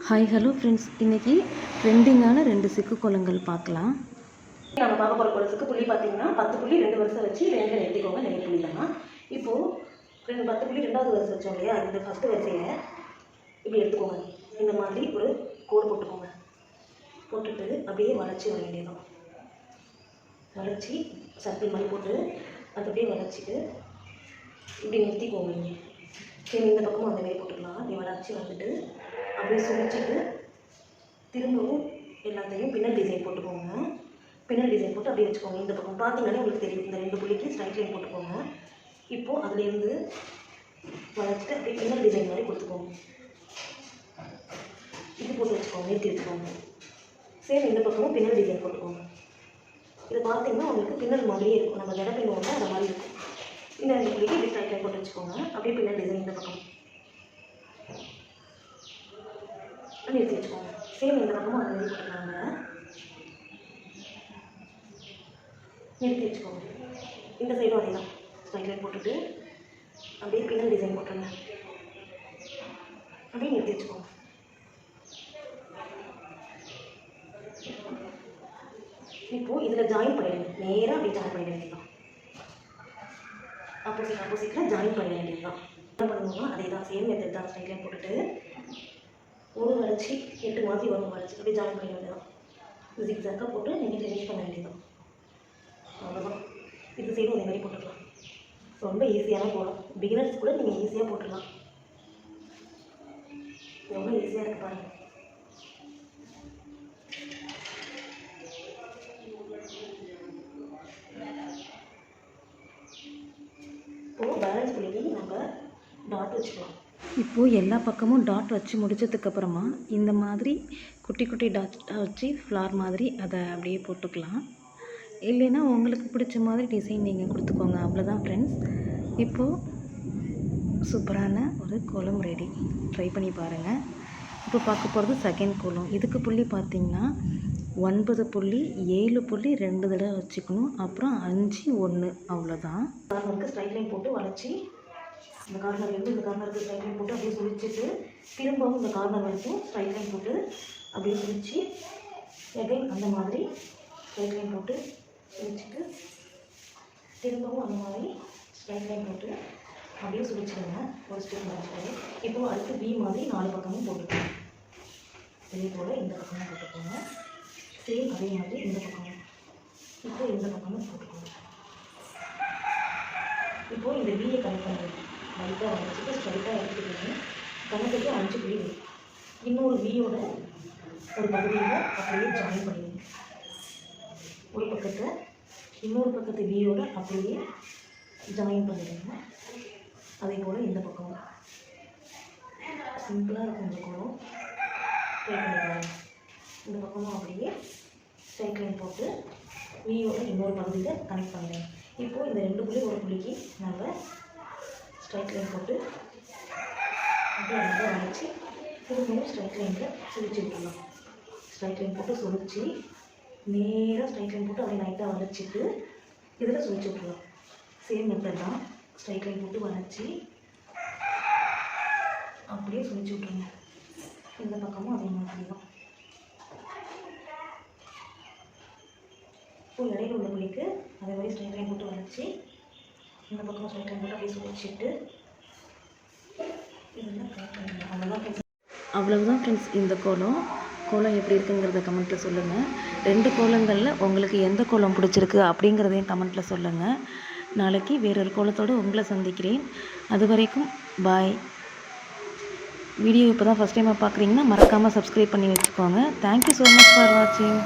Hi hello friends, இன்றைக்கி ட்ரெண்டிங்கான 2 சிக்கு கோலங்கள் பார்க்கலாம். நம்ம பார்க்க போகிற சிக்கு புள்ளி பார்த்தீங்கன்னா 10 புள்ளி 2 வருஷம் வச்சு 2 நிறுத்திக்கோங்க. நெய் புள்ளி தான். இப்போது 10 புள்ளி 2வது வருஷம் வச்சோம் இல்லையா, இந்த ஃபஸ்ட்டு வரிசையை இப்படி எடுத்துக்கோங்க. இந்த மாதிரி ஒரு கோடு போட்டுக்கோங்க. போட்டுட்டு அப்படியே வளைச்சி வர வேண்டியதான். வளைச்சி சர்க்கிள் மாதிரி போட்டு அது அப்படியே வளைச்சிட்டு இப்படி நிறுத்திக்கோங்க. சரி, இந்த பக்கமும் அந்த மாதிரி போட்டுக்கலாம். நீ வளைச்சி வந்துட்டு அப்படியே சுழிச்சிட்டு திரும்பவும் எல்லாத்தையும் பின்னல் டிசைன் போட்டுக்கோங்க. பின்னல் டிசைன் போட்டு அப்படியே வச்சுக்கோங்க. இந்த பக்கம் பார்த்தீங்கன்னா உங்களுக்கு தெரியும், இந்த 2 புள்ளிக்கு ஸ்ட்ரைட் லைன் போட்டுக்கோங்க. இப்போது அதுலேருந்து வளைச்சிட்டு அப்படியே பின்னல் டிசைன் மாதிரி கொடுத்துக்கோங்க. இது போட்டு வச்சுக்கோங்க, நிறுத்தி வச்சுக்கோங்க. சேம் இந்த பக்கமும் பின்னல் டிசைன் போட்டுக்கோங்க. இது பார்த்தீங்கன்னா உங்களுக்கு பின்னல் மாதிரியே இருக்கும். நம்ம ஜட பின்னுவோம்னா அந்த மாதிரி இருக்கும். இந்த 2 புள்ளிக்கு இப்படி ஸ்ட்ரைட் லைன் போட்டு வச்சுக்கோங்க. அப்படியே பின்னல் டிசைன் இந்த பக்கம் நிறுத்தி வச்சுக்கோங்க. சேம் இந்த பக்கமும் அதை நிறுத்தி போட்டுருக்காங்க. நிறுத்தி வச்சுக்கோங்க. இந்த சைடும் அதே தான். ஸ்ட்ரைட் லைன் போட்டுட்டு அப்படியே பின்னல் டிசைன் போட்டுருங்க. அப்படியே நிறுத்தி வச்சுக்கோங்க. இப்போது இதில் ஜாயின் பண்ணிடுங்க. நேராக அப்படி ஜாயின் பண்ணிட வேண்டியதுதான். ஆப்போசிட்டில் ஜாயின் பண்ண வேண்டியது தான். என்ன பண்ணணும்னா அதே தான், சேம் மெத்தட் தான். ஸ்ட்ரைட் லைன் போட்டுட்டு ஒரு வளைச்சி 8 மாதிரி வரும். வளைச்சி அப்படியே ஜாயின் பண்ண வேண்டியதான். ஜிக்ஸாக்காக போட்டு நீங்கள் ஃபினிஷ் பண்ண வேண்டியதான். அவ்வளோதான். இது சைடும் அதே மாதிரி போட்டுக்கலாம். ரொம்ப ஈஸியான கோலம். பிகினர்ஸ் கூட நீங்கள் ஈஸியாக போட்டுடலாம். ரொம்ப ஈஸியாக இருக்குது பாருங்கள். இப்போது பேலன்ஸ் புள்ளிக்கு நம்ம டாட் வச்சுக்கலாம். இப்போது எல்லா பக்கமும் டாட் வச்சு முடித்ததுக்கப்புறமா இந்த மாதிரி குட்டி குட்டி டாட் வச்சு ஃப்ளார் மாதிரி அதை அப்படியே போட்டுக்கலாம். இல்லைன்னா உங்களுக்கு பிடிச்ச மாதிரி டிசைன் நீங்கள் கொடுத்துக்கோங்க. அவ்வளோதான் ஃப்ரெண்ட்ஸ். இப்போது சூப்பரான ஒரு கோலம் ரெடி. ட்ரை பண்ணி பாருங்கள். இப்போ பார்க்க போகிறது செகண்ட் கோலம். இதுக்கு புள்ளி பார்த்திங்கன்னா 9 புள்ளி 7 புள்ளி 2 தடவை வச்சுக்கணும். அப்புறம் 5 1 அவ்வளோதான். கார்னருக்கு ஸ்ட்ரைட் லைன் போட்டு வளைச்சி இந்த கார்னர்லேருந்து இந்த கார்னருக்கு ஸ்ட்ரைட் லைன் போட்டு அப்படியே சுழிச்சிட்டு திரும்பவும் இந்த கார்னர் வரைக்கும் ஸ்ட்ரைட் லைன் போட்டு அப்படியே சுழிச்சு எகைன் அந்த மாதிரி ஸ்ட்ரைட் லைன் போட்டு சுழிச்சிட்டு திரும்பவும் அந்த மாதிரி ஸ்ட்ரைட் லைன் போட்டு அப்படியே சுழிச்சிடுங்க. ஒரு ஸ்டெப் வச்சுட்டு இப்போது அடுத்து பி மாதிரி 4 பக்கமும் போட்டுக்கோங்க. இதே போல் இந்த பக்கமும் போட்டுக்கோங்க. சேம் அதே மாதிரி இந்த பக்கமும் இப்போது இந்த பக்கமும் போட்டுக்கோங்க. இப்போது இந்த பியை கனெக்ட் பண்ணுறது லைட்டாக வச்சுட்டு ஸ்ட்ரைட்டாக எடுத்துக்கிட்டு கணக்குக்கு 5 புள்ளி வரும். இன்னொரு பியோட ஒரு பகுதியில் அப்படியே ஜாயின் பண்ணிடுங்க. ஒரு பக்கத்தை இன்னொரு பக்கத்து பியோட அப்படியே ஜாயின் பண்ணிடுங்க. அதே போல் இந்த பக்கம் சிம்பிளாக இருக்கும். இந்த கோலம் ட்ரை பண்ணிடுவாங்க. இந்த பக்கமும் அப்படியே ஸ்ட்ரைட் லைன் போட்டு வியோட இன்னொரு பகுதியில் கனெக்ட் பண்ணிடுங்க. இப்போது இந்த 2 புள்ளி ஒரு புள்ளிக்கு நம்ம ஸ்ட்ரைட் லைன் போட்டு அப்படியே அங்கே வளைச்சி திரும்பவும் ஸ்ட்ரைட் லைனில் சுழிச்சு விட்டுடலாம். ஸ்ட்ரைட் லைன் போட்டு சுழிச்சு நேராக ஸ்ட்ரைட் லைன் போட்டு அப்படியே லைட்டாக வளைச்சிட்டு இதில் சுழிச்சு விட்டுடலாம். சேம் மெத்தட் தான். ஸ்ட்ரைட் லைன் போட்டு வளைச்சி அப்படியே சுழிச்சு விட்ருங்க. இந்த பக்கமும் அதே மாதிரி தான். இப்போ இடையில உள்ள புள்ளிக்கு அதே மாதிரி ஸ்ட்ரைட் லைன் போட்டு வளைச்சி இந்த பக்கம் ஸ்ட்ரைட் லைன் போட்டு அப்படியே சுழிச்சிட்டு இதெல்லாம் கரெக்ட் பண்ணிடலாம். அவ்வளவுதான் ஃப்ரெண்ட்ஸ். இந்த கோலம் எப்படி இருக்குங்கிறத கமெண்ட்டில் சொல்லுங்கள். 2 கோலங்களில் உங்களுக்கு எந்த கோலம் பிடிச்சிருக்கு அப்படிங்கிறதையும் கமெண்ட்டில் சொல்லுங்கள். நாளைக்கு வேறொரு கோலத்தோடு உங்களை சந்திக்கிறேன். அது வரைக்கும் பாய். வீடியோ இப்போ தான் ஃபஸ்ட் டைமாக பார்க்குறீங்கன்னா மறக்காமல் சப்ஸ்கிரைப் பண்ணி வச்சுக்கோங்க. தேங்க்யூ ஸோ மச் ஃபார் வாட்சிங்.